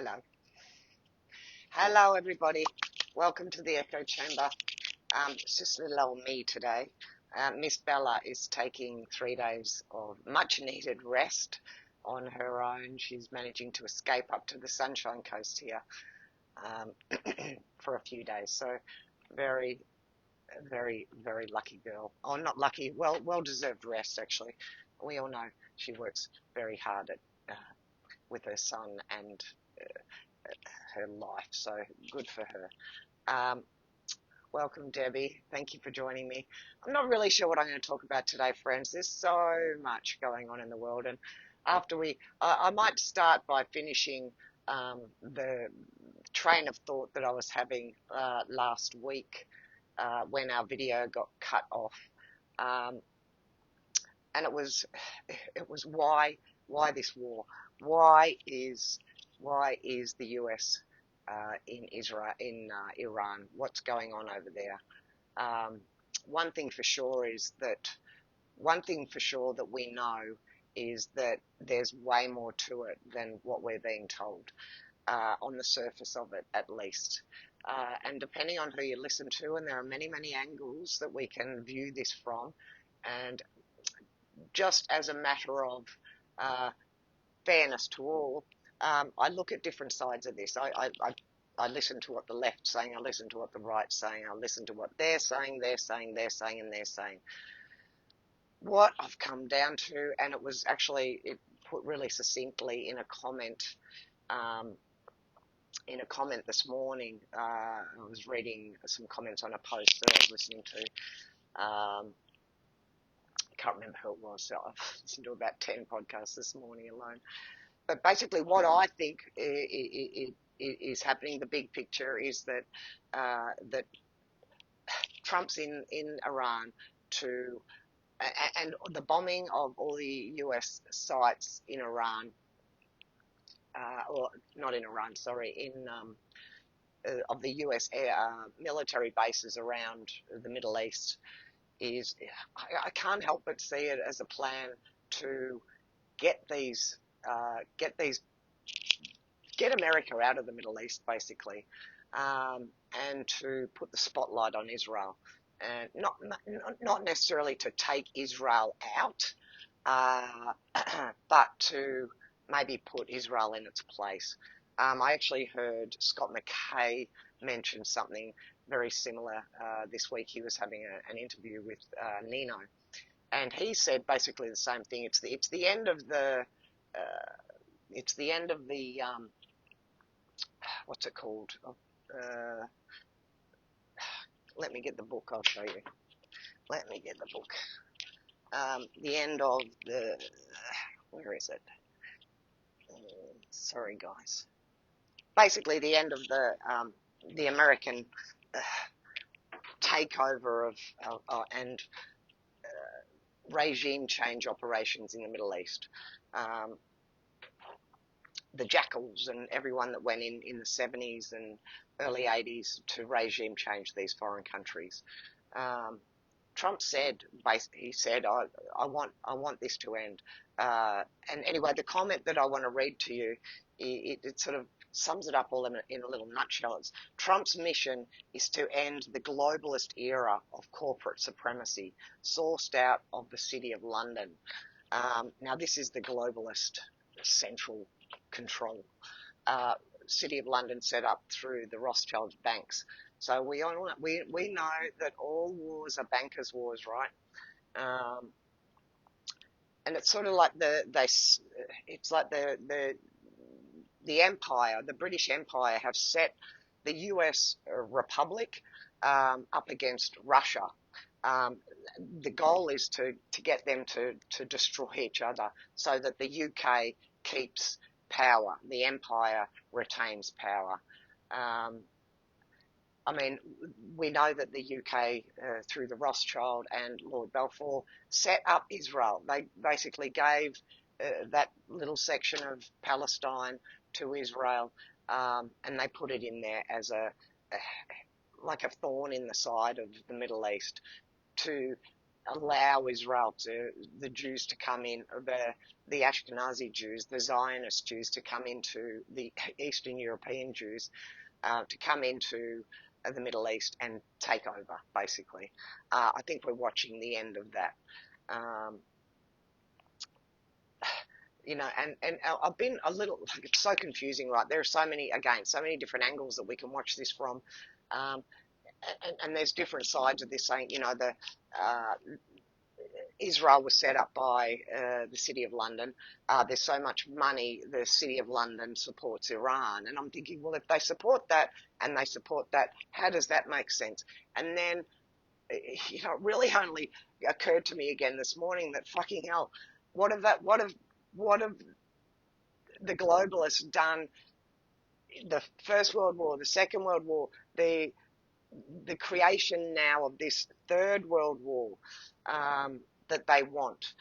Hello. Hello, everybody. Welcome to the echo chamber. It's just little old me today. Miss Bella is taking 3 days of much needed rest on her own. She's managing to escape up to the Sunshine Coast here for a few days. So very, very, very lucky girl. Oh, not lucky. Well-deserved rest, actually. We all know she works very hard with her son and her life, so good for her. Welcome, Debbie. Thank you for joining me. I'm not really sure what I'm going to talk about today, friends. There's so much going on in the world, and I might start by finishing the train of thought that I was having last week when our video got cut off, and it was why this war? Why is the US in Israel, in Iran? What's going on over there? One thing for sure that we know is that there's way more to it than what we're being told, on the surface of it, at least. And depending on who you listen to, and there are many, many angles that we can view this from, and just as a matter of fairness to all, I look at different sides of this. I listen to what the left's saying, I listen to what the right's saying, I listen to what they're saying, and they're saying. What I've come down to, and it was actually put really succinctly in a comment this morning. I was reading some comments on a post that I was listening to. I can't remember who it was, so I've listened to about 10 podcasts this morning alone. But basically what I think is happening, the big picture, is that that Trump's in Iran and the bombing of all the US sites in Iran, or not in Iran, sorry, of the US military bases around the Middle East is, I can't help but see it as a plan to get America out of the Middle East, basically, and to put the spotlight on Israel, and not necessarily to take Israel out, but to maybe put Israel in its place. I actually heard Scott McKay mention something very similar this week. He was having an interview with Nino, and he said basically the same thing. It's the end of the what's it called? Let me get the book. I'll show you. Let me get the book. The end of the where is it? Sorry, guys. Basically, the end of the American takeover of and regime change operations in the Middle East. The jackals and everyone that went in the 70s and early 80s to regime change these foreign countries. Trump said, he said, I want this to end. And anyway, the comment that I want to read to you, it sort of sums it up all in a little nutshell. It's Trump's mission is to end the globalist era of corporate supremacy sourced out of the City of London. Now, this is the globalist central control. City of London set up through the Rothschilds banks. So we know that all wars are bankers' wars, right? And it's sort of like the empire, the British Empire, have set the US Republic up against Russia. The goal is to get them to destroy each other, so that the UK keeps power, the empire retains power. I mean, we know that the UK, through the Rothschild and Lord Balfour, set up Israel. They basically gave that little section of Palestine to Israel, and they put it in there as like a thorn in the side of the Middle East, to allow Israel the Jews to come in, the Ashkenazi Jews, the Zionist Jews to come into the Eastern European Jews, to come into the Middle East and take over, basically. I think we're watching the end of that. And I've been a little, it's so confusing, right? There are so many different angles that we can watch this from. And there's different sides of this saying, Israel was set up by the City of London. There's so much money, the City of London supports Iran. And I'm thinking, well, if they support that and they support that, how does that make sense? And then, it really only occurred to me again this morning that fucking hell, what have the globalists done? The First World War, the Second World War, the creation now of this Third World War that they want.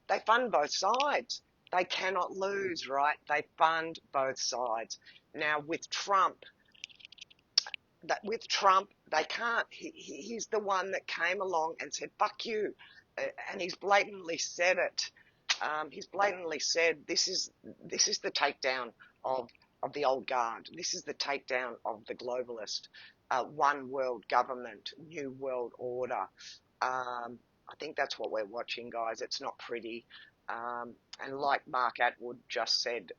They fund both sides. They cannot lose, right? They fund both sides. Now with Trump, they can't. He's the one that came along and said, "Fuck you," and he's blatantly said it. He's blatantly said, "This is the takedown of the old guard. This is the takedown of the globalist, one world government, new world order." I think that's what we're watching, guys. It's not pretty. And like Mark Atwood just said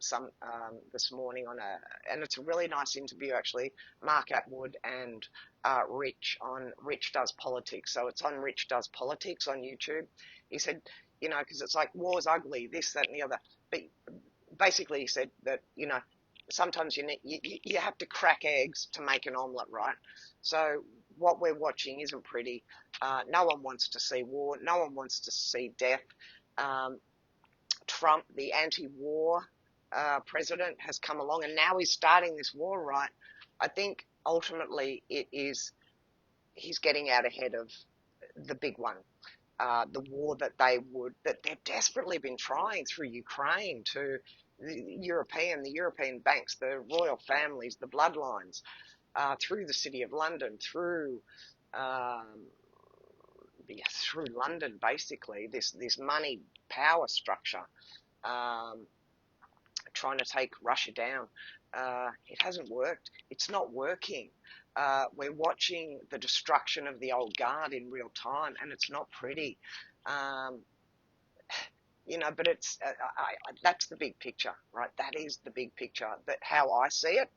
this morning and it's a really nice interview actually, Mark Atwood and Rich Does Politics. So it's on Rich Does Politics on YouTube. He said, because it's like war's ugly, this, that, and the other. But basically he said that, sometimes you have to crack eggs to make an omelette, right? So what we're watching isn't pretty. No one wants to see war. No one wants to see death. Trump, the anti-war president, has come along and now he's starting this war, right? I think ultimately he's getting out ahead of the big one. The war that they've desperately been trying through Ukraine to the European banks, the royal families, the bloodlines, through the City of London, through London, basically, this money power structure, trying to take Russia down. It hasn't worked. It's not working. We're watching the destruction of the old guard in real time, and it's not pretty. But it's that's the big picture, right? That is the big picture. That how I see it.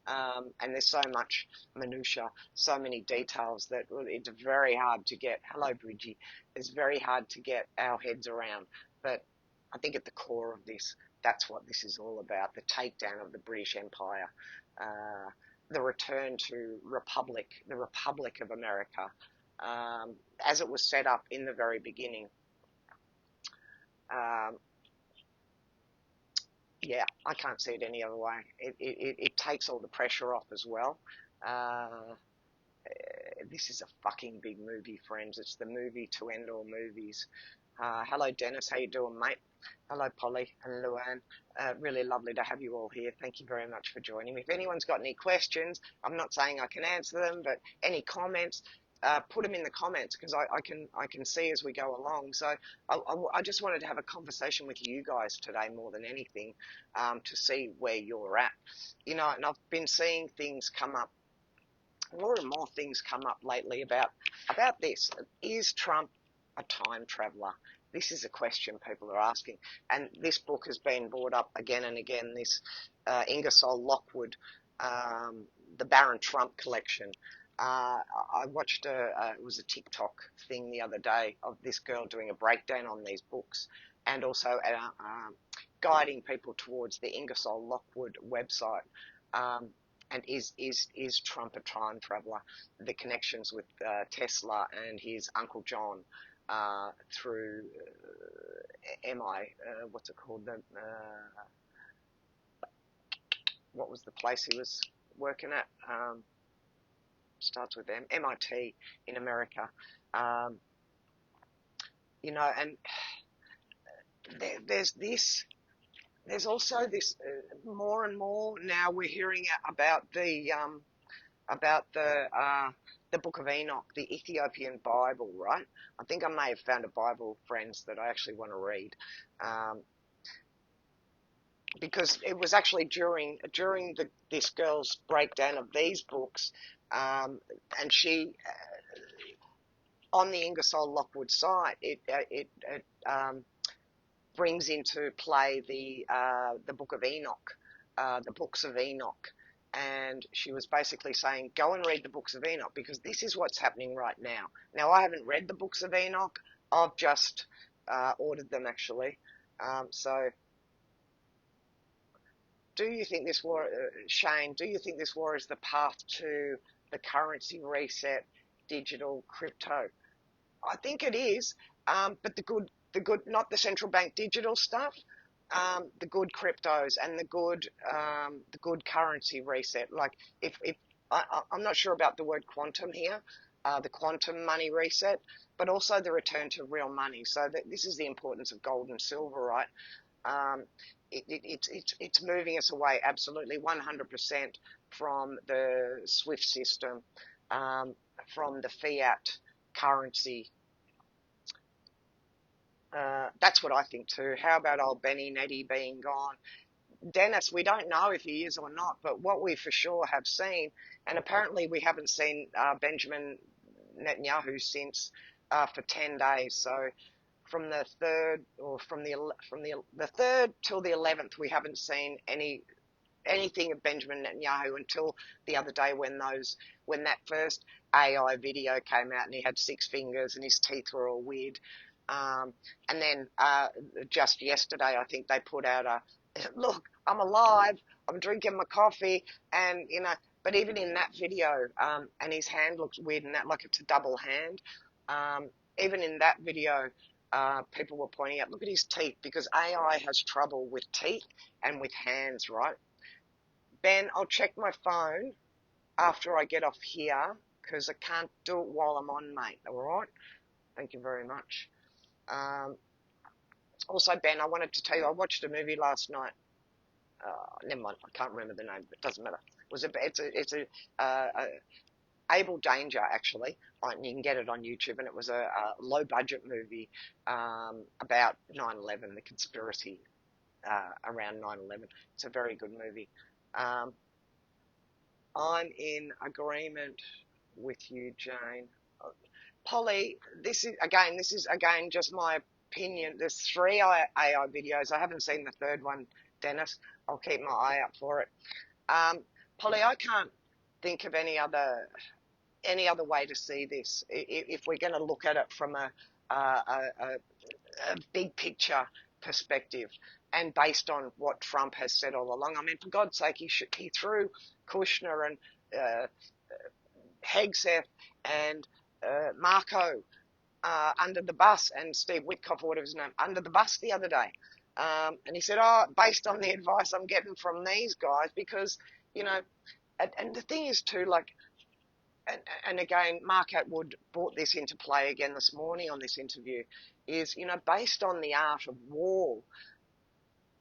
And there's so much minutia, so many details that it's very hard to get. Hello, Bridgie. It's very hard to get our heads around. But I think at the core of this, that's what this is all about: the takedown of the British Empire, the return to the Republic of America, as it was set up in the very beginning. Yeah, I can't see it any other way. It takes all the pressure off as well. This is a fucking big movie, friends. It's the movie to end all movies. Hello, Dennis. How you doing, mate? Hello, Polly and Luann. Really lovely to have you all here. Thank you very much for joining me. If anyone's got any questions, I'm not saying I can answer them, but any comments, put them in the comments because I can see as we go along. So I just wanted to have a conversation with you guys today more than anything, to see where you're at. And I've been seeing things come up, more and more things come up lately about this. Is Trump a time traveler? This is a question people are asking, and this book has been brought up again and again. This Ingersoll Lockwood, the Baron Trump collection. I watched it was a TikTok thing the other day of this girl doing a breakdown on these books, and also guiding people towards the Ingersoll Lockwood website. And is Trump a time traveler? The connections with Tesla and his Uncle John through what's it called? What was the place he was working at? Starts with M, MIT in America. And there's this. There's also this more and more now we're hearing about the the Book of Enoch, the Ethiopian Bible, right? I think I may have found a Bible, friends, that I actually want to read. Because it was actually during this girl's breakdown of these books, and she on the Ingersoll Lockwood site, it brings into play the Book of Enoch, the books of Enoch, and she was basically saying, go and read the books of Enoch, because this is what's happening right now. Now, I haven't read the books of Enoch. I've just ordered them, actually. So do you think this war, Shane, do you think this war is the path to the currency reset, digital, crypto? I think it is, but the good, not the central bank digital stuff, the good cryptos and the good currency reset. Like if I'm not sure about the word quantum here, the quantum money reset, but also the return to real money. So this is the importance of gold and silver, right? It's moving us away absolutely 100% from the SWIFT system, from the fiat currency. That's what I think too. How about old Benny Netty being gone? Dennis, we don't know if he is or not, but what we for sure have seen, and apparently we haven't seen Benjamin Netanyahu since for 10 days. So from the 3rd, or from the 3rd till the 11th, we haven't seen anything of Benjamin Netanyahu until the other day when that first AI video came out and he had 6 fingers and his teeth were all weird. And then just yesterday, I think they put out look, I'm alive, I'm drinking my coffee, and but even in that video, and his hand looks weird and that, like it's a double hand. Even in that video, people were pointing out, look at his teeth, because AI has trouble with teeth and with hands, right? Ben, I'll check my phone after I get off here, because I can't do it while I'm on, mate, all right? Thank you very much. Also, Ben, I wanted to tell you, I watched a movie last night. Never mind, I can't remember the name, but it doesn't matter. It's a Able Danger, actually. You can get it on YouTube, and it was a low-budget movie about 9/11, the conspiracy around 9/11. It's a very good movie. I'm in agreement with you, Jane. Polly, this is again just my opinion. There's 3 AI videos. I haven't seen the 3rd one, Dennis. I'll keep my eye out for it. Polly, I can't think of any other way to see this if we're going to look at it from a big picture perspective, and based on what Trump has said all along. I mean, for God's sake, he threw Kushner and Hegseth and Marco under the bus, and Steve Witkoff, or whatever his name, under the bus the other day. And he said, based on the advice I'm getting from these guys, because, and the thing is too, like, and again, Mark Atwood brought this into play again this morning on this interview, is, based on the art of war,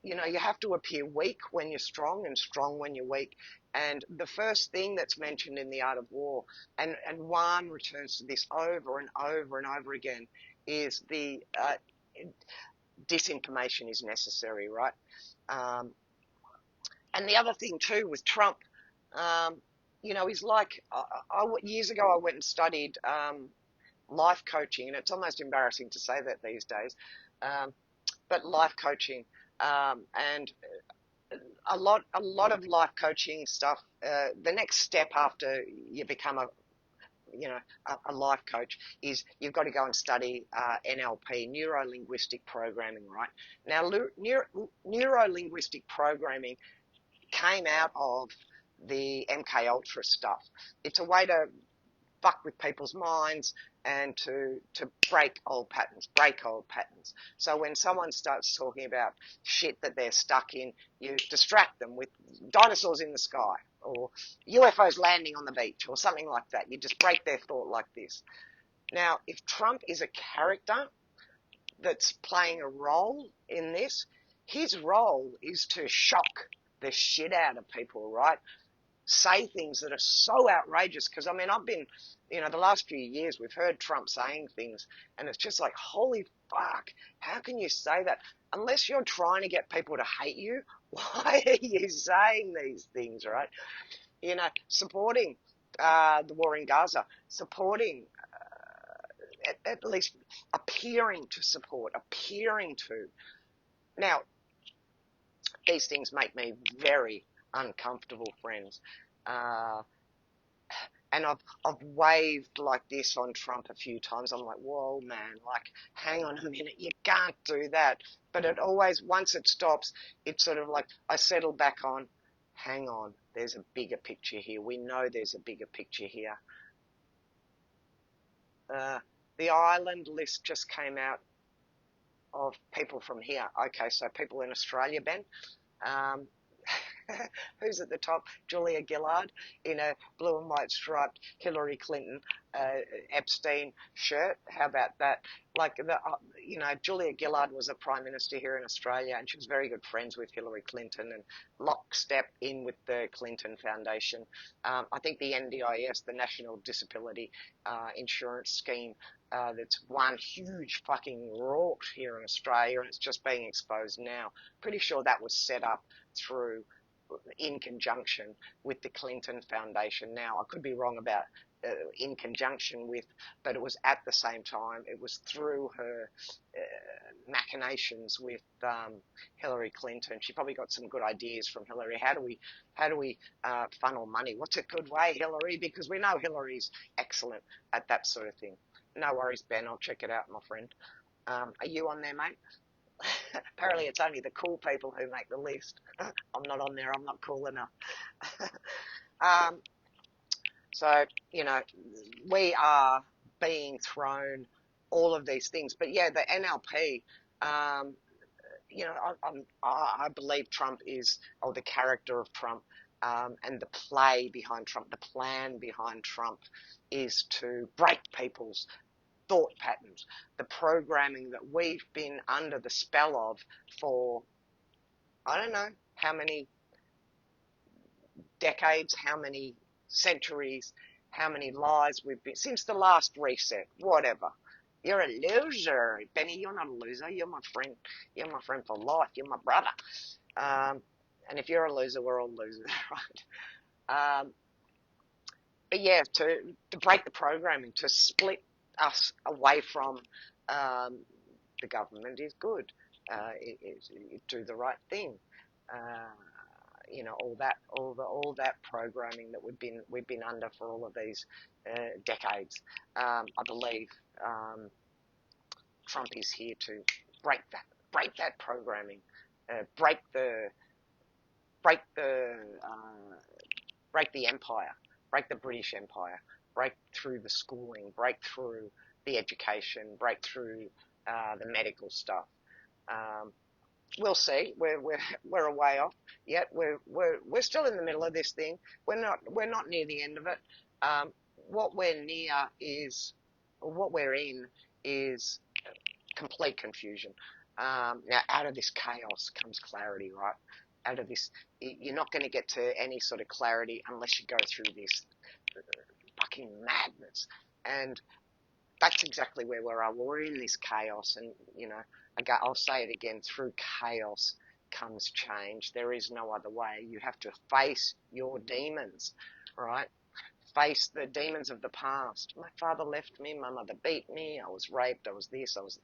you have to appear weak when you're strong and strong when you're weak. And the first thing that's mentioned in the art of war, and one returns to this over and over and over again, is the disinformation is necessary, right? And the other thing too with Trump, he's like, years ago I went and studied life coaching, and it's almost embarrassing to say that these days, but life coaching, and a lot of life coaching stuff. The next step after you become a life coach is you've got to go and study NLP, neuro-linguistic programming, right? Now, neuro-linguistic programming came out of the MK Ultra stuff. It's a way to fuck with people's minds and to break old patterns. So when someone starts talking about shit that they're stuck in, you distract them with dinosaurs in the sky or UFOs landing on the beach or something like that. You just break their thought like this. Now, if Trump is a character that's playing a role in this, his role is to shock the shit out of people, right? say things that are so outrageous. Because, I mean, I've been, the last few years we've heard Trump saying things, and it's just like, holy fuck, how can you say that? Unless you're trying to get people to hate you, why are you saying these things, right? Supporting the war in Gaza, supporting, at least appearing to support, appearing to. Now, these things make me very uncomfortable, friends. Uh, and I've waved like this on Trump a few times. I'm like, whoa, man, like, hang on a minute, you can't do that. But it always, once it stops, it's sort of like I settle back on, hang on, there's a bigger picture here. We know there's a bigger picture here. The island list just came out of people from here. Okay, so people in Australia, Ben. Um, who's at the top? Julia Gillard in a blue and white striped Hillary Clinton Epstein shirt. How about that? Like, Julia Gillard was a prime minister here in Australia, and she was very good friends with Hillary Clinton and lockstep in with the Clinton Foundation. I think the NDIS, the National Disability Insurance Scheme, that's one huge fucking rort here in Australia, and it's just being exposed now. Pretty sure that was set up in conjunction with the Clinton Foundation. Now, I could be wrong about in conjunction with, but it was at the same time. It was through her machinations with Hillary Clinton. She probably got some good ideas from Hillary. How do we funnel money? What's a good way, Hillary? Because we know Hillary's excellent at that sort of thing. No worries, Ben. I'll check it out, my friend. Are you on there, mate? Apparently it's only the cool people who make the list. I'm not on there. I'm not cool enough. So, we are being thrown all of these things. But yeah, the NLP, I believe Trump or the character of Trump, and the play behind Trump, the plan behind Trump is to break people's thought patterns, the programming that we've been under the spell of for, I don't know how many decades, how many centuries, how many lies we've been, since the last reset, whatever. You're a loser. Benny, you're not a loser. You're my friend. You're my friend for life. You're my brother. And if you're a loser, we're all losers, right? But yeah, to break the programming, to split us away from the government is good. It do the right thing. All that programming that we've been under for all of these decades. I believe Trump is here to break that programming, break the empire, break the British Empire, break through the schooling, break through the education, break through the medical stuff. We'll see. We're a way off yet. We're still in the middle of this thing. We're not near the end of it. What we're in is complete confusion. Now, out of this chaos comes clarity, right? Out of this, you're not going to get to any sort of clarity unless you go through this fucking madness. And that's exactly where we are. We're in this chaos, and I'll say it again: through chaos comes change. There is no other way. You have to face your demons, right? Face the demons of the past. My father left me. My mother beat me. I was raped. I was this. I was,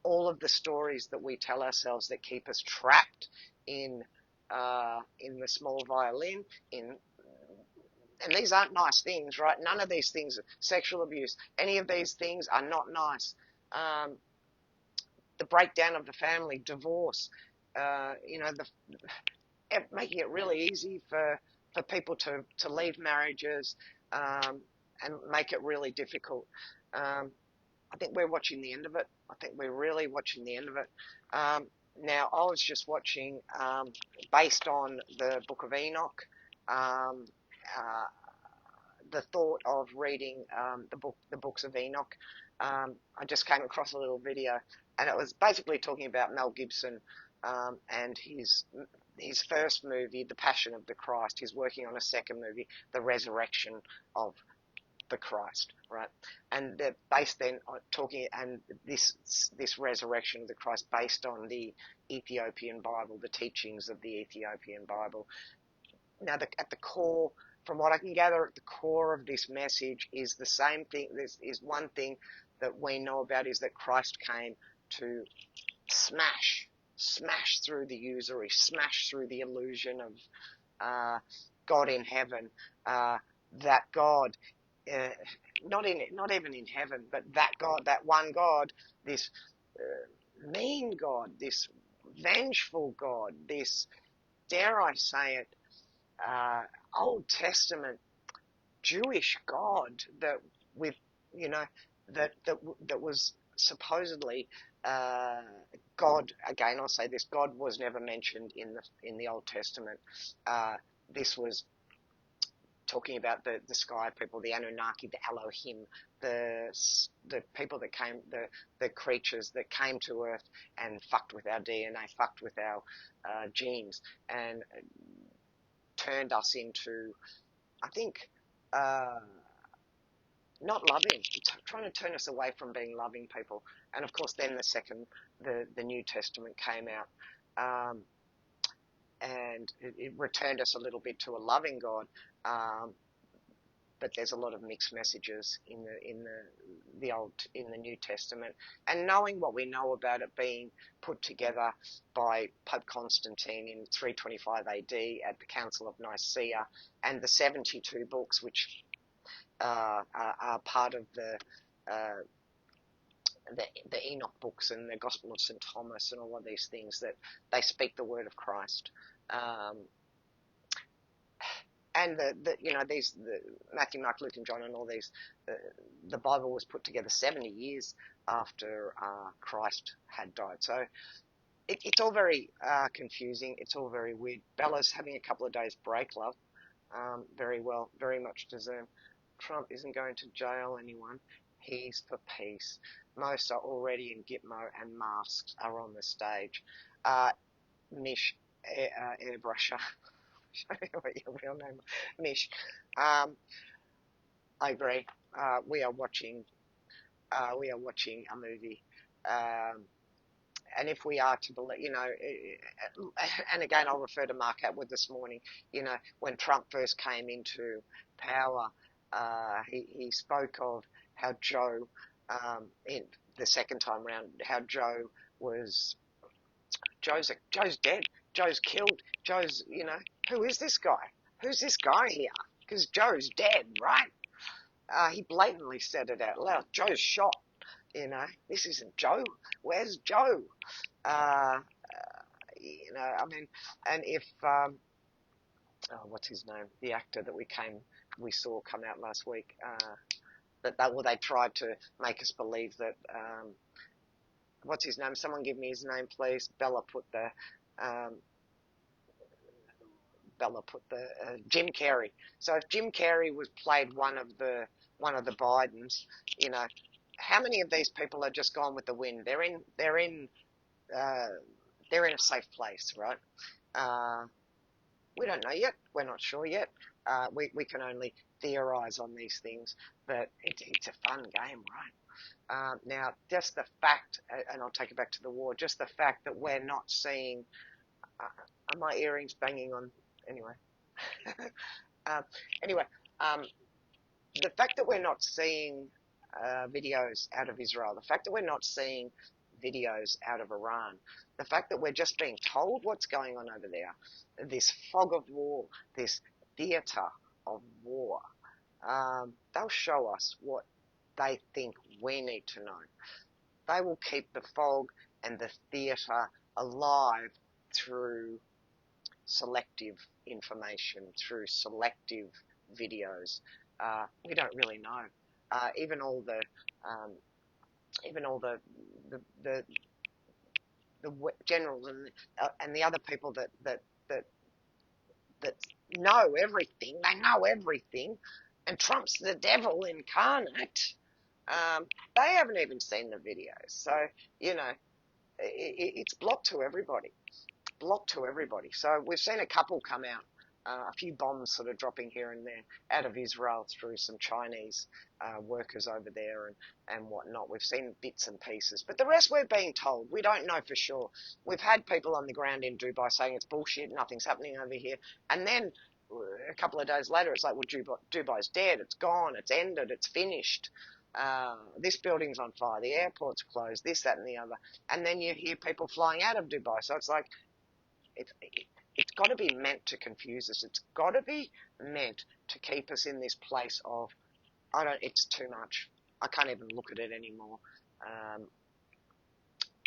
all of the stories that we tell ourselves that keep us trapped in the small violin, and these aren't nice things, right? None of these things, sexual abuse, any of these things are not nice. The breakdown of the family, divorce, making it really easy for people to leave marriages, and make it really difficult. I think we're watching the end of it. I think we're really watching the end of it. Now, I was just watching, based on the Book of Enoch, the thought of reading the books of Enoch. I just came across a little video, and it was basically talking about Mel Gibson and his his first movie, The Passion of the Christ. He's working on a second movie, The Resurrection of the Christ, right? And they're based then on talking, and this resurrection of the Christ based on the Ethiopian Bible, the teachings of the Ethiopian Bible. Now, at the core, from what I can gather, at the core of this message is the same thing. This is one thing that we know about, is that Christ came to smash through the usury, smash through the illusion of God in heaven, that God, not even in heaven, but that God, that one God, this mean God, this vengeful God, this, dare I say it, Old Testament Jewish God that with, you know, that was supposedly God. Again, I'll say this: God was never mentioned in the Old Testament. This was talking about the sky people, the Anunnaki, the Elohim, the people that came, the creatures that came to Earth and fucked with our DNA, fucked with our genes, and turned us into, I think, not loving, trying to turn us away from being loving people. And of course, then the New Testament came out, and it returned us a little bit to a loving God. But there's a lot of mixed messages in the New Testament, and knowing what we know about it being put together by Pope Constantine in 325 AD at the Council of Nicaea, and the 72 books which are part of the Enoch books and the Gospel of St. Thomas and all of these things, that they speak the word of Christ. And these Matthew, Mark, Luke, and John, and all these, the Bible was put together 70 years after Christ had died. So it's all very confusing. It's all very weird. Bella's having a couple of days break, love. Very well, very much deserved. Trump isn't going to jail anyone. He's for peace. Most are already in Gitmo, and masks are on the stage. Mish, airbrusher. Show me what your real name is. Mish. I agree. We are watching a movie. And if we are to believe, and again, I'll refer to Mark Atwood this morning, when Trump first came into power, he spoke of how Joe, in the second time round, how Joe's dead. Joe's killed. Joe's, who is this guy? Who's this guy here? Because Joe's dead, right? He blatantly said it out loud. Joe's shot. This isn't Joe. Where's Joe? I mean, and if, what's his name? The actor that we saw come out last week, they tried to make us believe that, what's his name? Someone give me his name, please. Bella put the Jim Carrey. So if Jim Carrey played one of the Bidens, how many of these people are just gone with the wind? They're in a safe place, right? We don't know yet. We're not sure yet. We can only theorize on these things, but it's a fun game, right? Now, just the fact, and I'll take it back to the war, just the fact that we're not seeing, are my earrings banging on? Anyway. The fact that we're not seeing videos out of Israel, the fact that we're not seeing videos out of Iran, the fact that we're just being told what's going on over there, this fog of war, this theatre of war, they'll show us what they think we need to know. They will keep the fog and the theatre alive through selective information, through selective videos. We don't really know. Even all the generals and the other people that know everything. They know everything, and Trump's the devil incarnate. They haven't even seen the videos, so it's blocked to everybody. blocked to everybody. So we've seen a couple come out, a few bombs sort of dropping here and there out of Israel through some Chinese workers over there and whatnot. We've seen bits and pieces, but the rest we're being told. We don't know for sure. We've had people on the ground in Dubai saying it's bullshit, nothing's happening over here, and then a couple of days later, it's like, well, Dubai's dead, it's gone, it's ended, it's finished. This building's on fire, the airport's closed, this, that, and the other. And then you hear people flying out of Dubai. So it's like, it's got to be meant to confuse us. It's got to be meant to keep us in this place of, it's too much. I can't even look at it anymore.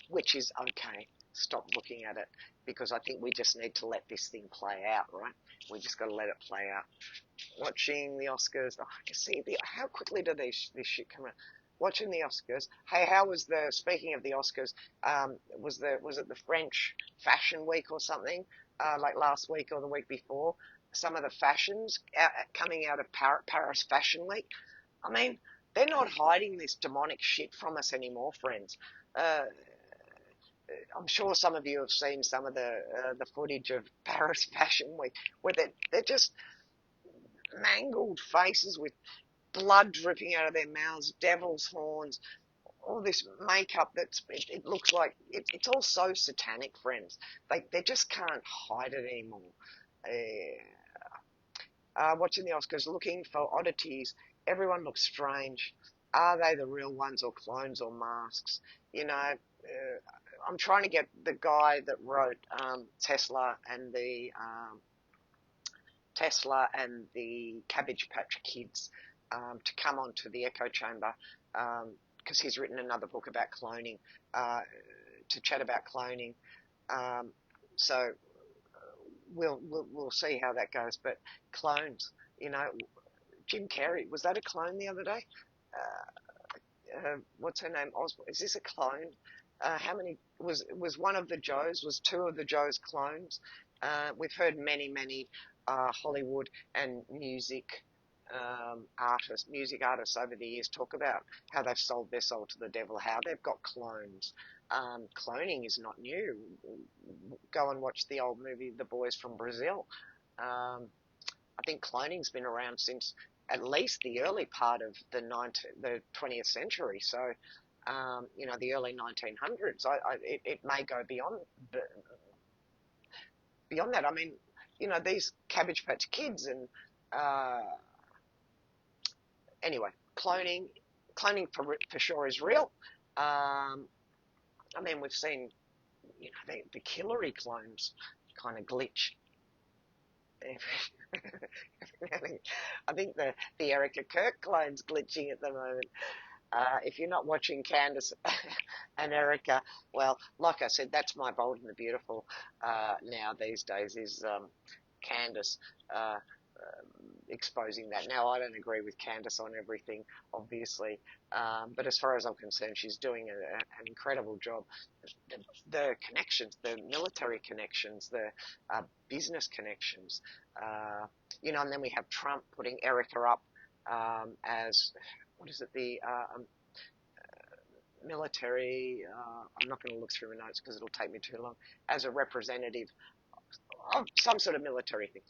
Which is okay. Stop looking at it, because I think we just need to let this thing play out, right? We just got to let it play out. Watching the Oscars, how quickly do this shit come out? Watching the Oscars. Hey, how was speaking of the Oscars, was it the French Fashion Week or something, like last week or the week before? Some of the fashions coming out of Paris Fashion Week. I mean, they're not hiding this demonic shit from us anymore, friends. I'm sure some of you have seen some of the footage of Paris Fashion Week, where they're just mangled faces with blood dripping out of their mouths, devil's horns, all this makeup it looks like it's all so satanic, friends. They just can't hide it anymore. Watching the Oscars, looking for oddities. Everyone looks strange. Are they the real ones or clones or masks? You know, I'm trying to get the guy that wrote Tesla and the Cabbage Patch Kids to come onto the echo chamber, because he's written another book about cloning, to chat about cloning. So we'll see how that goes. But clones, you know, Jim Carrey, was that a clone the other day? What's her name? Oswald. Is this a clone? How many was one of the Joes? Was two of the Joes clones? We've heard many Hollywood and music artists over the years talk about how they've sold their soul to the devil, how they've got clones. Cloning is not new. Go and watch the old movie The Boys from Brazil. I think cloning's been around since at least the early part of the 20th century. So, you know, the early 1900s. It may go beyond that. I mean, you know, these Cabbage Patch Kids and anyway, cloning for sure is real. I mean, we've seen, you know, the Hillary clones kind of glitch. I think the Erica Kirk clone's glitching at the moment. If you're not watching Candace and Erica, well, like I said, that's my Bold and the Beautiful now these days, is Candace exposing that. Now, I don't agree with Candace on everything, obviously, but as far as I'm concerned, she's doing an incredible job. The connections, the military connections, the business connections, you know, and then we have Trump putting Erica up as, what is it, the military, I'm not going to look through my notes because it'll take me too long, as a representative of some sort of military thing.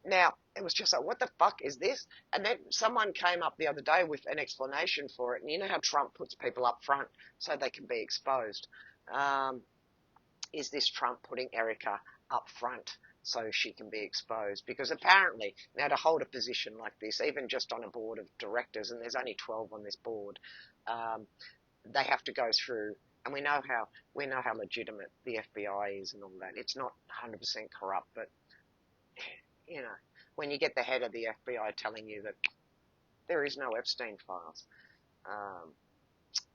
Now, it was just like, what the fuck is this? And then someone came up the other day with an explanation for it. And you know how Trump puts people up front so they can be exposed? Is this Trump putting Erica up front so she can be exposed? Because apparently, now to hold a position like this, even just on a board of directors, and there's only 12 on this board, they have to go through, and we know how legitimate the FBI is and all that. It's not 100% corrupt, but you know, when you get the head of the FBI telling you that there is no Epstein files,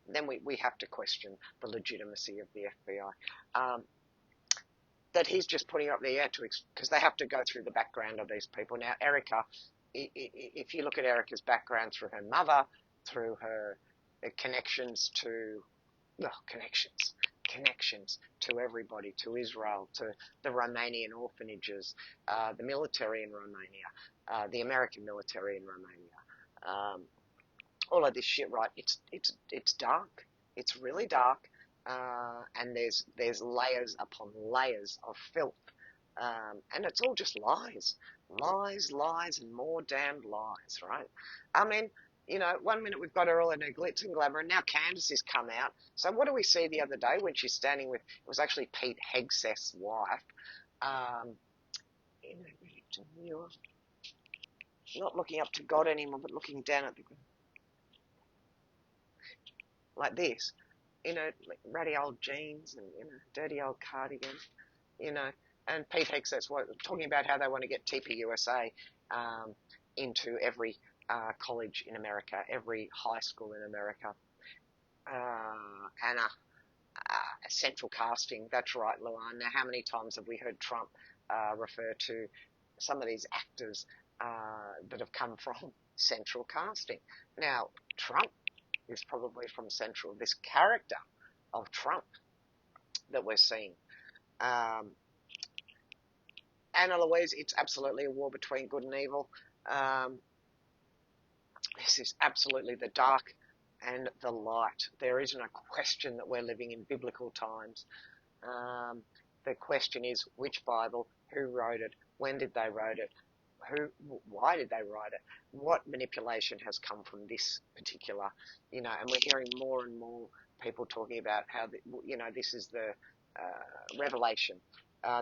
then we have to question the legitimacy of the FBI. That he's just putting up there because they have to go through the background of these people. Now, Erica, if you look at Erica's background through her mother, through her connections to, connections to everybody, to Israel, to the Romanian orphanages, the military in Romania, the American military in Romania, all of this shit, right? It's dark. It's really dark. and there's layers upon layers of filth, and it's all just lies, lies, lies, and more damned lies, right? I mean, one minute we've got her all in her glitz and glamour, and now Candace has come out. So what do we see the other day when she's standing with, it was actually Pete Hegseth's wife, um, not looking up to God anymore, but looking down at the ground, like this, like ratty old jeans and dirty old cardigan, you know. And Pete Hegseth's talking about how they want to get TPUSA into every college in America, every high school in America, and central casting. That's right, Luan. Now, how many times have we heard Trump refer to some of these actors that have come from central casting? Now, Trump is probably from central. This character of Trump that we're seeing. Anna Louise, it's absolutely a war between good and evil. This is absolutely the dark and the light. There isn't a question that we're living in biblical times. The question is, which Bible, who wrote it, when did they write it, why did they write it, what manipulation has come from this particular, and we're hearing more and more people talking about how, this is the Revelation,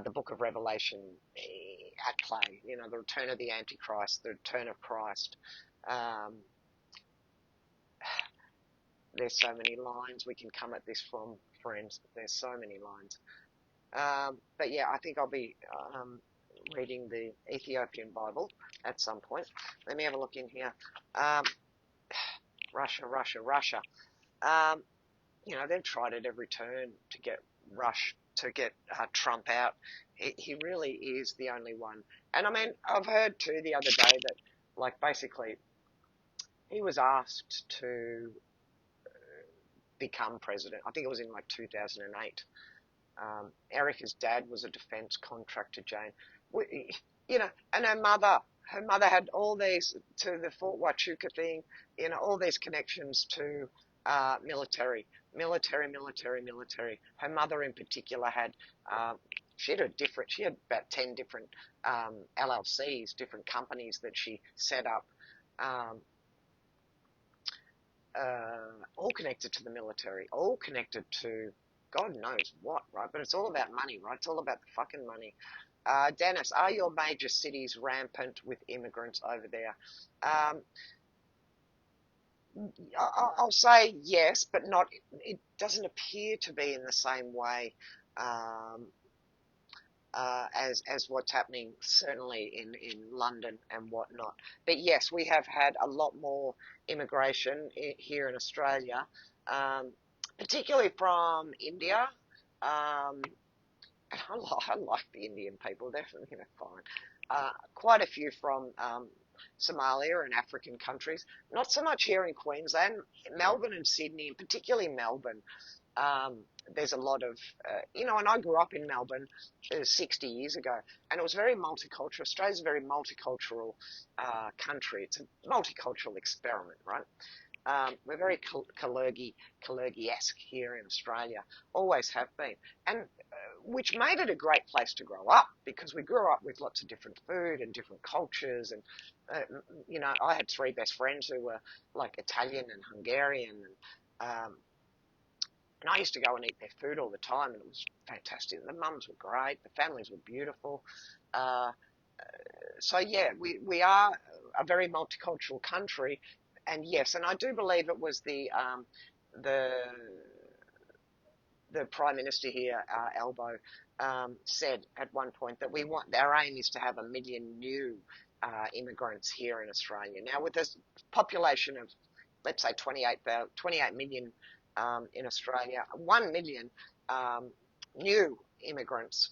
the Book of Revelation at play, the return of the Antichrist, the return of Christ. There's so many lines we can come at this from, friends. There's so many lines. But yeah, I think I'll be reading the Ethiopian Bible at some point. Let me have a look in here. Russia. They've tried at every turn to get Trump out. He really is the only one. And I mean, I've heard too the other day that, like, basically, he was asked to become president. I think it was in like 2008. Erica's dad was a defense contractor, Jane. And her mother had all these, to the Fort Huachuca thing, all these connections to military. Her mother in particular had, she had about 10 different LLCs, different companies that she set up, all connected to the military, all connected to God knows what, right? But it's all about money, right? It's all about the fucking money. Dennis, are your major cities rampant with immigrants over there? I'll say yes, but not. It doesn't appear to be in the same way as what's happening certainly in London and whatnot. But yes, we have had a lot more immigration here in Australia, particularly from India. And I like the Indian people, they're fine. Quite a few from Somalia and African countries. Not so much here in Queensland, Melbourne and Sydney, and particularly Melbourne. There's a lot of, and I grew up in Melbourne 60 years ago, and it was very multicultural. Australia's a very multicultural country. It's a multicultural experiment, right? We're very Kalergi-esque here in Australia, always have been, and which made it a great place to grow up, because we grew up with lots of different food and different cultures, and I had three best friends who were like Italian and Hungarian, and I used to go and eat their food all the time, and it was fantastic. The mums were great, the families were beautiful. So yeah, we are a very multicultural country, and yes, and I do believe it was the Prime Minister here, Albo, said at one point that our aim is to have 1 million new immigrants here in Australia. Now, with this population of, let's say, 28 million in Australia, 1 million new immigrants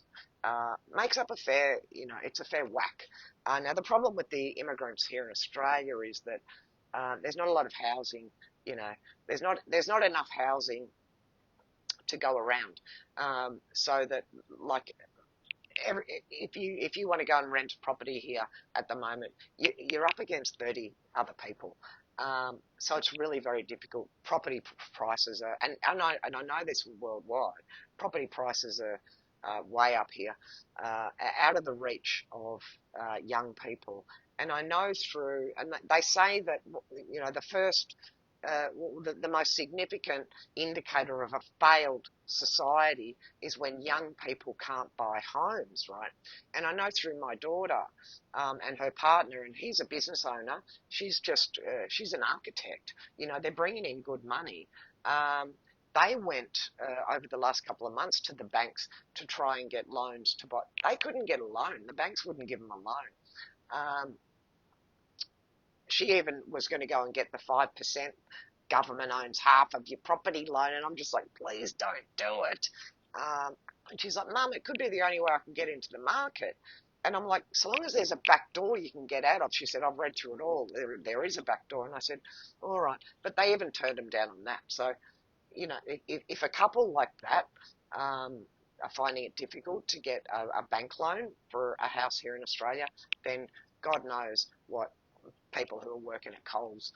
makes up a fair, it's a fair whack. Now, the problem with the immigrants here in Australia is that there's not a lot of housing. There's not enough housing to go around, so that, like, if you want to go and rent property here at the moment, you're up against 30 other people. So it's really very difficult. Property prices are, and I know this worldwide. Property prices are way up here, out of the reach of young people. And I know through, and they say that the first, the most significant indicator of a failed society is when young people can't buy homes, right? And I know through my daughter and her partner, and he's a business owner. She's an architect. They're bringing in good money. They went over the last couple of months to the banks to try and get loans to buy. They couldn't get a loan. The banks wouldn't give them a loan. She even was going to go and get the 5%. Government owns half of your property loan, and I'm just like, please don't do it. And she's like, Mum, it could be the only way I can get into the market. And I'm like, so long as there's a back door you can get out of. She said, I've read through it all. There is a back door. And I said, all right. But they even turned them down on that. So, if a couple like that are finding it difficult to get a bank loan for a house here in Australia, then God knows what people who are working at Coles,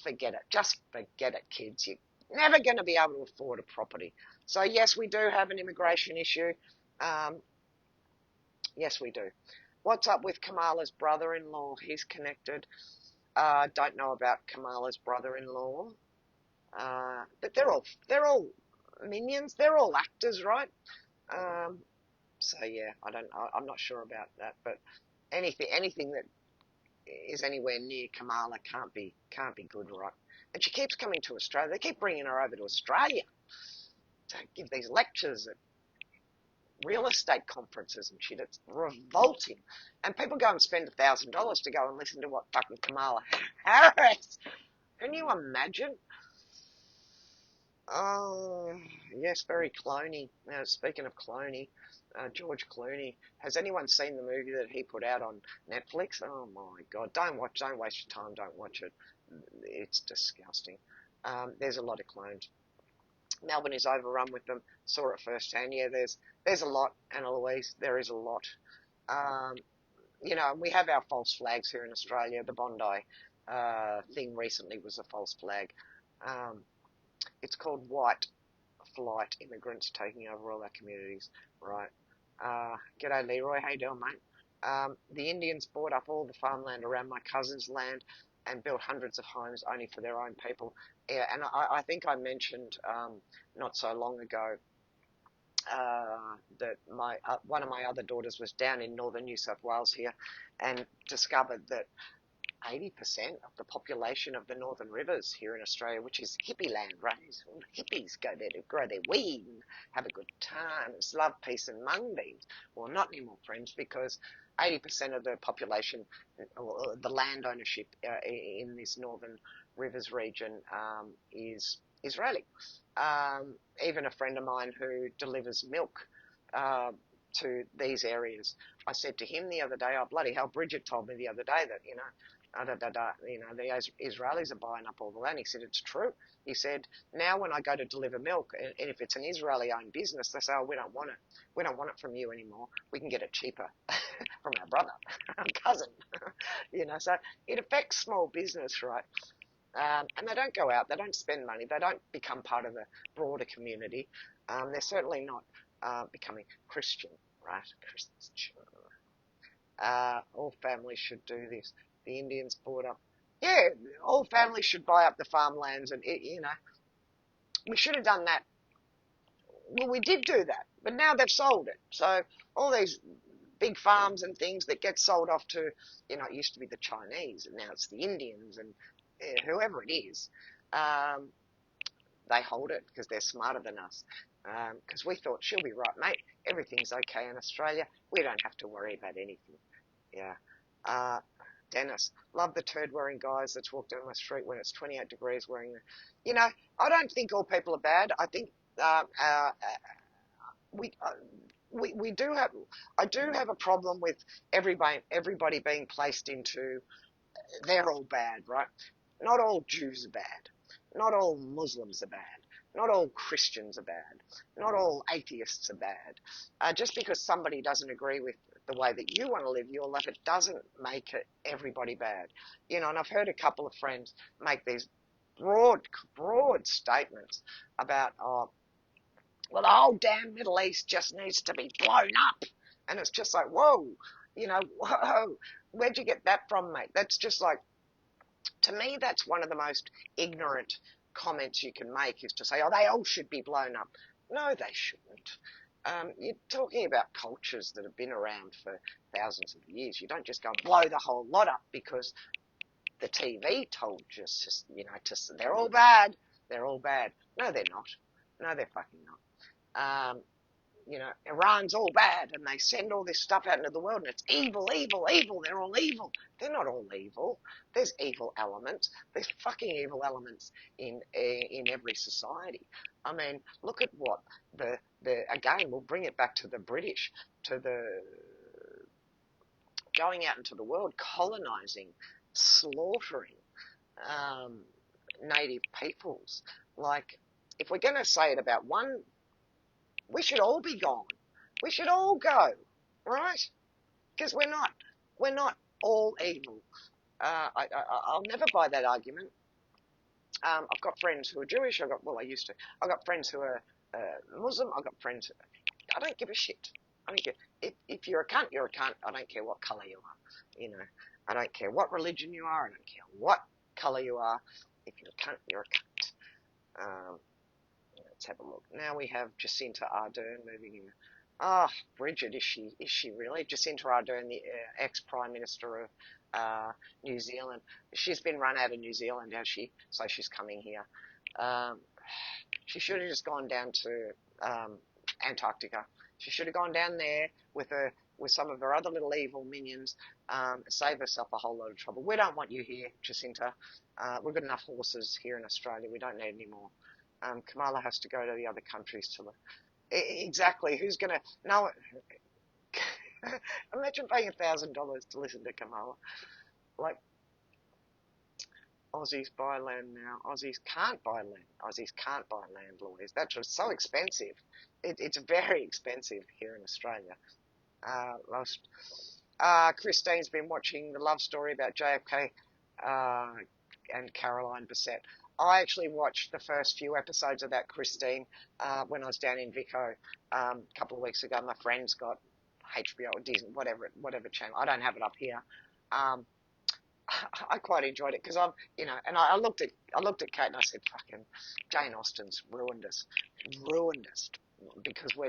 forget it. Just forget it, kids. You're never going to be able to afford a property. So, yes, we do have an immigration issue. Yes, we do. What's up with Kamala's brother-in-law? He's connected. Don't know about Kamala's brother-in-law. But they're all minions. They're all actors, right? So yeah, I'm not sure about that. But anything that is anywhere near Kamala can't be good, right? And she keeps coming to Australia. They keep bringing her over to Australia to give these lectures at real estate conferences and shit. It's revolting. And people go and spend $1,000 to go and listen to what fucking Kamala Harris. Can you imagine? Oh, yes, very cloney. Now, speaking of cloney, George Clooney. Has anyone seen the movie that he put out on Netflix? Oh my God! Don't waste your time. Don't watch it. It's disgusting. There's a lot of clones. Melbourne is overrun with them. Saw it firsthand. Yeah, there's a lot, Anna Louise. There is a lot. Um, we have our false flags here in Australia. The Bondi thing recently was a false flag. Um, it's called white flight immigrants taking over all our communities, right? G'day Leroy, how you doing, mate? The Indians bought up all the farmland around my cousin's land and built hundreds of homes only for their own people. Yeah, and I think I mentioned not so long ago that one of my other daughters was down in northern New South Wales here and discovered that 80% of the population of the northern rivers here in Australia, which is hippie land, right? All the hippies go there to grow their weed and have a good time. It's love, peace and mung beans. Well, not anymore, friends, because 80% of the population, or the land ownership in this northern rivers region is Israeli. Even a friend of mine who delivers milk to these areas, I said to him the other day, oh, bloody hell, Bridget told me the other day that, the Israelis are buying up all the land. He said, it's true. He said, now when I go to deliver milk, and if it's an Israeli-owned business, they say, oh, we don't want it. We don't want it from you anymore. We can get it cheaper from our brother, our cousin. So it affects small business, right? And they don't go out. They don't spend money. They don't become part of the broader community. They're certainly not becoming Christian, right? Christian. All families should do this. The Indians bought up. Yeah, all families should buy up the farmlands, and we should have done that. Well, we did do that, but now they've sold it. So all these big farms and things that get sold off to, it used to be the Chinese, and now it's the Indians and whoever it is. They hold it because they're smarter than us. Because we thought, she'll be right, mate. Everything's okay in Australia. We don't have to worry about anything. Yeah. Dennis, love the turd-wearing guys that walk down my street when it's 28 degrees wearing the... I don't think all people are bad. I think we do have... I do have a problem with everybody being placed into... They're all bad, right? Not all Jews are bad. Not all Muslims are bad. Not all Christians are bad. Not all atheists are bad. Just because somebody doesn't agree with the way that you want to live your life, it doesn't make it everybody bad. You know, and I've heard a couple of friends make these broad statements about, oh, well, the whole damn Middle East just needs to be blown up. And it's just like, whoa, you know, whoa, where'd you get that from, mate? That's just like, to me, that's one of the most ignorant comments you can make, is to say, oh, they all should be blown up. No, they shouldn't. You're talking about cultures that have been around for thousands of years. You don't just go and blow the whole lot up because the TV told you, you know, they're all bad. They're all bad. No, they're not. No, they're fucking not. You know, Iran's all bad, and they send all this stuff out into the world, and it's evil, evil, evil. They're all evil. They're not all evil. There's evil elements. There's fucking evil elements in every society. I mean, look at what again, we'll bring it back to the British, to the going out into the world, colonizing, slaughtering native peoples. Like, if we're going to say it about one, we should all be gone. We should all go, right? Because we're not all evil. I'll never buy that argument. I've got friends who are Jewish. I used to. I've got friends who are Muslim. I've got friends. I don't give a shit. I don't care. If you're a cunt, you're a cunt. I don't care what colour you are. You know, I don't care what religion you are. I don't care what colour you are. If you're a cunt, you're a cunt. Let's have a look. Now we have Jacinta Ardern moving in. Ah, oh, Bridget, is she really? Jacinta Ardern, the ex-Prime Minister of New Zealand. She's been run out of New Zealand, has she? So she's coming here. She should have just gone down to Antarctica. She should have gone down there with some of her other little evil minions, save herself a whole lot of trouble. We don't want you here, Jacinta. We've got enough horses here in Australia. We don't need any more. Kamala has to go to the other countries to look. Exactly. Who's going to... No. Imagine paying $1,000 to listen to Kamala. Like, Aussies buy land now. Aussies can't buy land. Aussies can't buy land, Louise. That's just so expensive. It's very expensive here in Australia. Christine's been watching the love story about JFK and Caroline Bessette. I actually watched the first few episodes of that, Christine, when I was down in Vico a couple of weeks ago. My friend's got HBO or Disney, whatever channel. I don't have it up here. I quite enjoyed it because and I looked at Kate and I said, "Fucking Jane Austen's ruined us, because we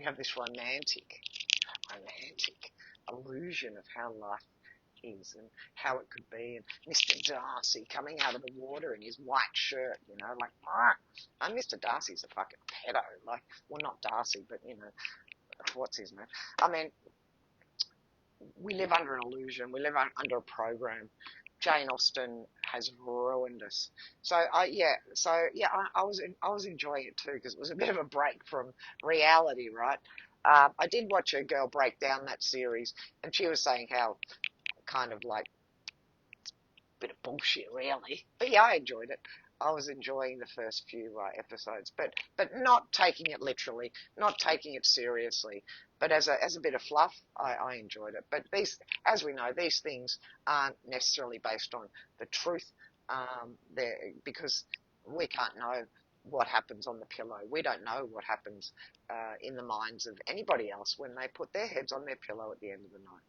have this romantic illusion of how life is and how it could be, and Mr. Darcy coming out of the water in his white shirt, you know, like, and Mr. Darcy's a fucking pedo, like, well, not Darcy, but, you know, what's his name? I mean, we live under an illusion, we live under a program. Jane Austen has ruined us. I was enjoying it too, because it was a bit of a break from reality, right? I did watch a girl break down that series, and she was saying how kind of like it's a bit of bullshit, really. But yeah, I enjoyed it. I was enjoying the first few episodes, but not taking it literally, not taking it seriously. But as a bit of fluff, I enjoyed it. But as we know, these things aren't necessarily based on the truth, because we can't know what happens on the pillow. We don't know what happens in the minds of anybody else when they put their heads on their pillow at the end of the night.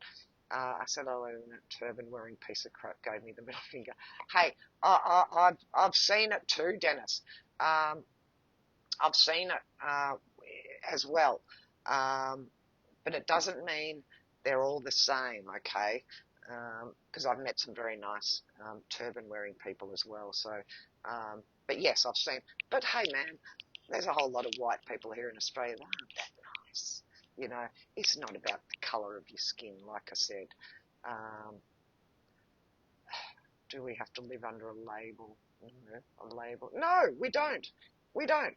I said hello, and that turban-wearing piece of crap gave me the middle finger. Hey, I've seen it too, Dennis. I've seen it as well. But it doesn't mean they're all the same, okay? Because I've met some very nice turban-wearing people as well. So, but yes, I've seen. But hey, man, there's a whole lot of white people here in Australia that aren't that nice. You know, it's not about the colour of your skin, like I said. Do we have to live under a label? A label? No, we don't. We don't.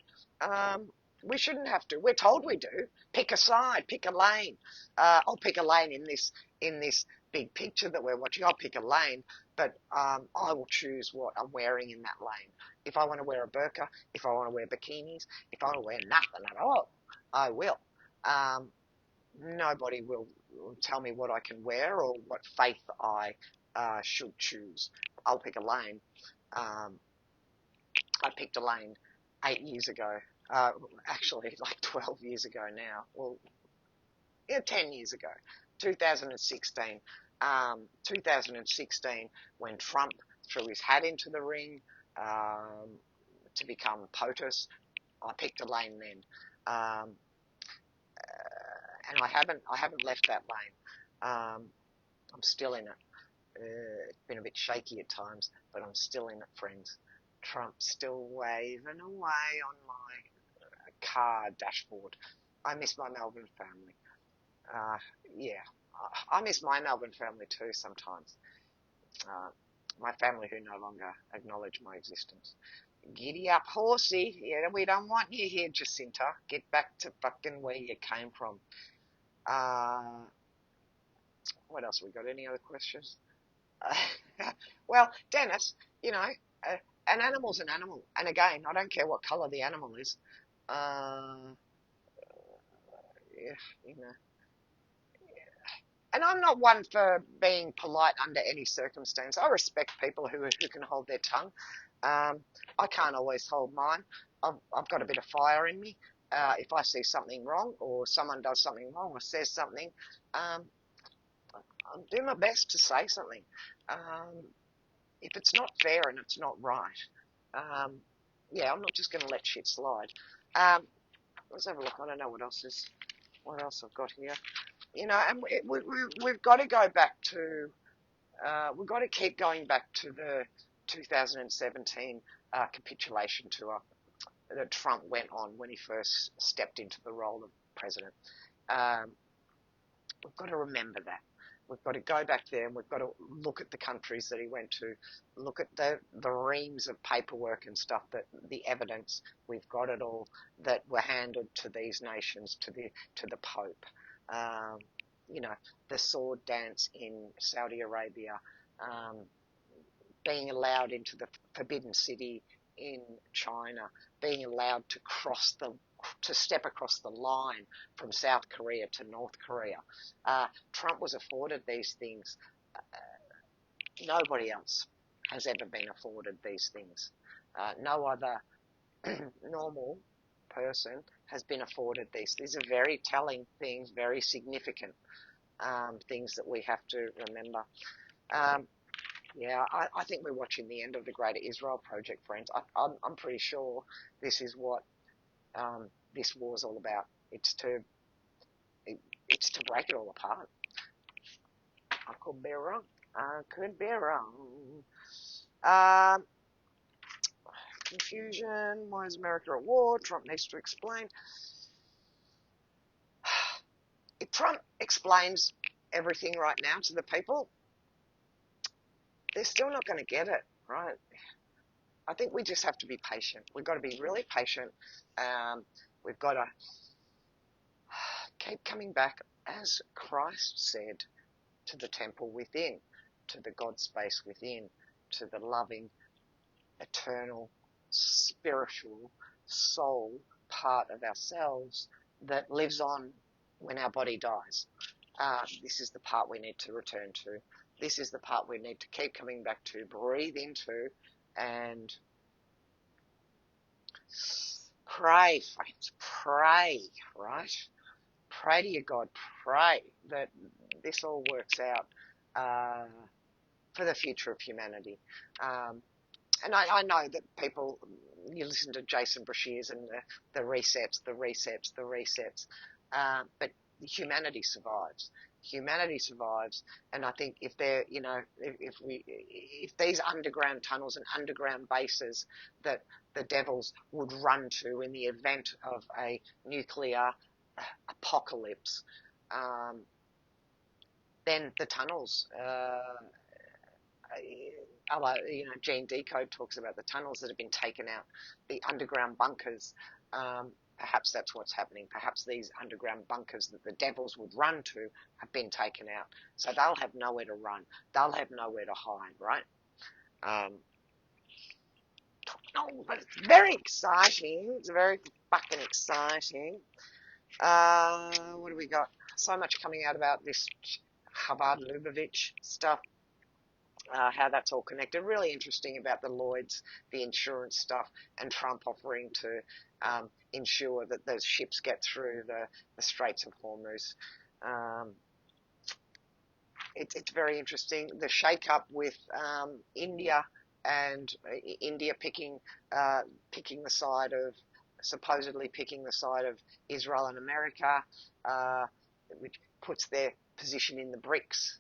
We shouldn't have to. We're told we do. Pick a side, pick a lane. I'll pick a lane in this big picture that we're watching. I'll pick a lane, but I will choose what I'm wearing in that lane. If I want to wear a burqa, if I want to wear bikinis, if I want to wear nothing at all, I will. Nobody will tell me what I can wear or what faith I should choose. I'll pick a lane. I picked a lane 8 years ago. Actually, like 12 years ago now. Well, yeah, 10 years ago. 2016. 2016, when Trump threw his hat into the ring to become POTUS, I picked a lane then. And I haven't left that lane. I'm still in it. It's been a bit shaky at times, but I'm still in it, friends. Trump's still waving away on my car dashboard. I miss my Melbourne family. Yeah, I miss my Melbourne family too sometimes. My family who no longer acknowledge my existence. Giddy up, horsey. Yeah, we don't want you here, Jacinta. Get back to fucking where you came from. What else we got? Any other questions? Well, Dennis, you know, an animal's an animal. And again, I don't care what colour the animal is. Yeah, you know. And I'm not one for being polite under any circumstance. I respect people who can hold their tongue. I can't always hold mine. I've got a bit of fire in me. If I see something wrong or someone does something wrong or says something, I'll do my best to say something. If it's not fair and it's not right, yeah, I'm not just going to let shit slide. Let's have a look. I don't know what else I've got here. You know, and we've got to go back to, we've got to keep going back to the 2017 capitulation tour that Trump went on when he first stepped into the role of president. We've got to remember that. We've got to go back there and we've got to look at the countries that he went to, look at the reams of paperwork and stuff, that the evidence, we've got it all, that were handed to these nations, to the Pope. You know, the sword dance in Saudi Arabia, being allowed into the Forbidden City in China, being allowed to step across the line from South Korea to North Korea. Trump was afforded these things. Nobody else has ever been afforded these things. No other normal person has been afforded these. These are very telling things, very significant things that we have to remember. Yeah, I think we're watching the end of the Greater Israel Project, friends. I'm pretty sure this is what this war's all about. It's to break it all apart. I could be wrong. I could be wrong. Confusion. Why is America at war? Trump needs to explain. If Trump explains everything right now to the people, they're still not going to get it, right? I think we just have to be patient. We've got to be really patient. We've got to keep coming back, as Christ said, to the temple within, to the God space within, to the loving, eternal, spiritual, soul part of ourselves that lives on when our body dies. This is the part we need to return to. This is the part we need to keep coming back to, breathe into, and pray, friends. Pray, right? Pray to your God. Pray that this all works out for the future of humanity. And I know that people, you listen to Jason Brashears and the resets, but humanity survives. Humanity survives, and I think if they're, you know, if these underground tunnels and underground bases that the devils would run to in the event of a nuclear apocalypse, then the tunnels. You know, Gene Decode talks about the tunnels that have been taken out, the underground bunkers. Perhaps that's what's happening. Perhaps these underground bunkers that the devils would run to have been taken out. So they'll have nowhere to run. They'll have nowhere to hide, right? Oh, but it's very exciting. It's very fucking exciting. What do we got? So much coming out about this Chabad Lubavitch stuff. How that's all connected. Really interesting about the Lloyds, the insurance stuff, and Trump offering to ensure that those ships get through the Straits of Hormuz. Um, it's very interesting. The shake-up with India and India picking the side of, supposedly picking the side of Israel and America, which puts their position in the BRICS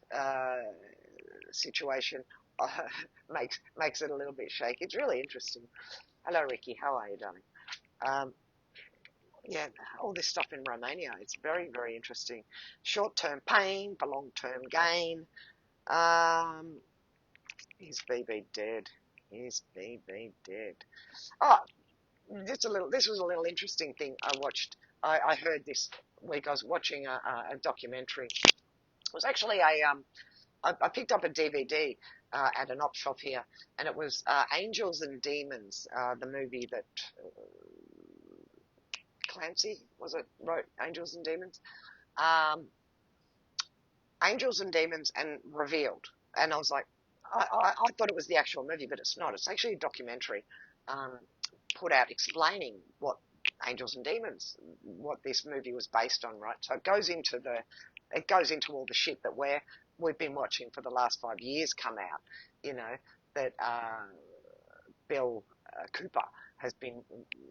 situation, makes it a little bit shaky. It's really interesting. Hello, Ricky. How are you, darling? Um, yeah, all this stuff in Romania. It's very, very interesting. Short-term pain for long-term gain. Um, is BB dead? Is BB dead? Oh, this was a little interesting thing I watched. I heard this week. I was watching a documentary. It was actually I picked up a DVD at an op shop here, and it was Angels and Demons, the movie that Clancy, was it, wrote Angels and Demons? Um, Angels and Demons and Revealed. And I was like, I thought it was the actual movie, but it's not. It's actually a documentary um, put out explaining what Angels and Demons, what this movie was based on, right? So it goes into all the shit that we've been watching for the last 5 years come out, you know, that Bill Cooper has been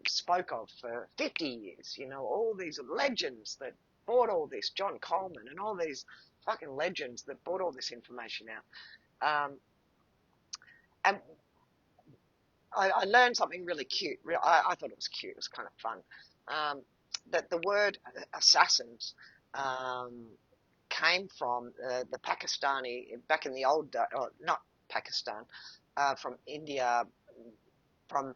spoke of for 50 years, you know, all these legends that brought all this, John Coleman and all these fucking legends that brought all this information out. And I learned something really cute. I thought it was cute. It was kind of fun. That the word assassins came from the Pakistani, back in the old, not Pakistan, from India, from,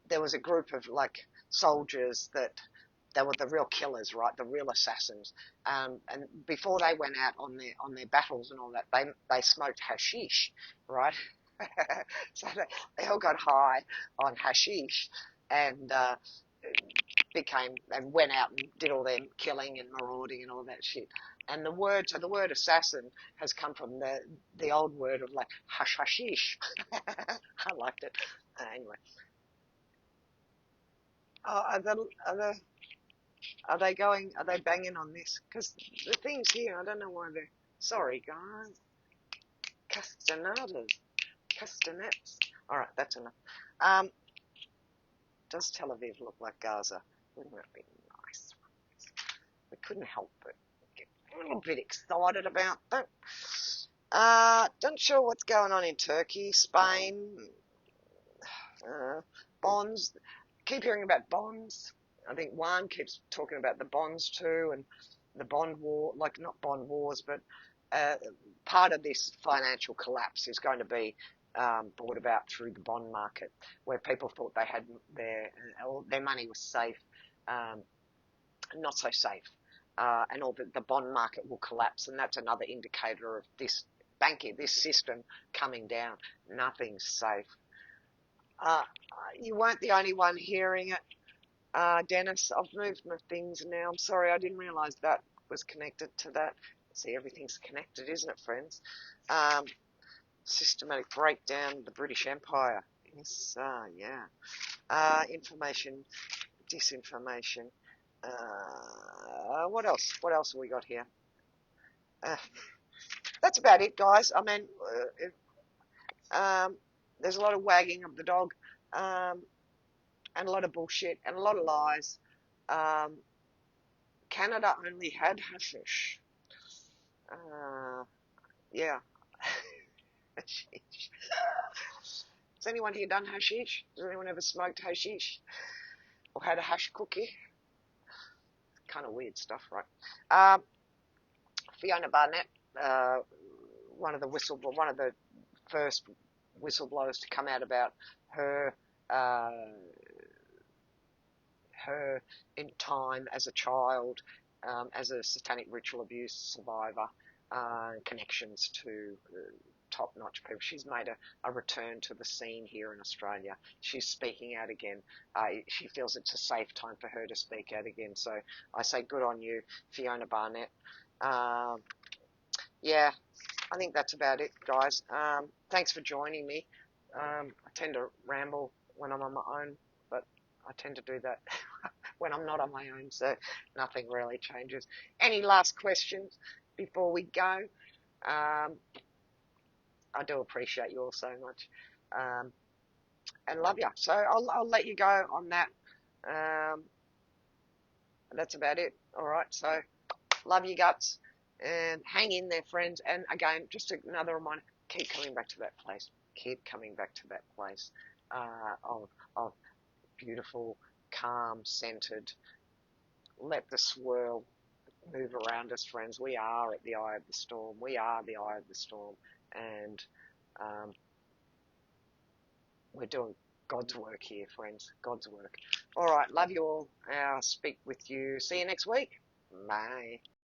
there was a group of like soldiers that they were the real killers, right? The real assassins. And before they went out on their battles and all that, they smoked hashish, right? So they all got high on hashish and went out and did all their killing and marauding and all that shit. And the word assassin has come from the old word of like hashish. I liked it. Anyway. Oh, are they banging on this? Because the thing's here, I don't know why they're, sorry guys. Castanets. Alright, that's enough. Does Tel Aviv look like Gaza? Wouldn't that be nice? We couldn't help but get a little bit excited about that. Not sure what's going on in Turkey, Spain, bonds. Keep hearing about bonds. I think Juan keeps talking about the bonds too, and the bond war, like not bond wars, but part of this financial collapse is going to be brought about through the bond market, where people thought they had their money was safe, not so safe, and all the bond market will collapse, and that's another indicator of this system coming down. Nothing's safe. You weren't the only one hearing it, Dennis. I've moved my things now. I'm sorry, I didn't realise that was connected to that. See, everything's connected, isn't it, friends? Systematic breakdown of the British Empire. Yes, yeah. Information, disinformation. What else? What else have we got here? That's about it, guys. I mean, there's a lot of wagging of the dog, and a lot of bullshit, and a lot of lies. Canada only had hashish. Yeah. Hashish. Has anyone here done hashish? Has anyone ever smoked hashish? Or had a hash cookie? Kind of weird stuff, right? Fiona Barnett, one of the first whistleblowers to come out about her in time as a child, as a satanic ritual abuse survivor, connections to top-notch people. She's made a return to the scene here in Australia. She's speaking out again. She feels it's a safe time for her to speak out again. So I say good on you, Fiona Barnett. Yeah, I think that's about it, guys. Thanks for joining me. I tend to ramble when I'm on my own, but I tend to do that when I'm not on my own, so nothing really changes. Any last questions before we go? I do appreciate you all so much, and love you. So I'll let you go on that. That's about it. All right. So love you guts, and hang in there, friends. And again, just another reminder: keep coming back to that place. Keep coming back to that place of beautiful, calm, centered. Let the swirl move around us, friends. We are at the eye of the storm. We are the eye of the storm, and we're doing God's work here, friends. God's work. All right. Love you all. I'll speak with you. See you next week. Bye.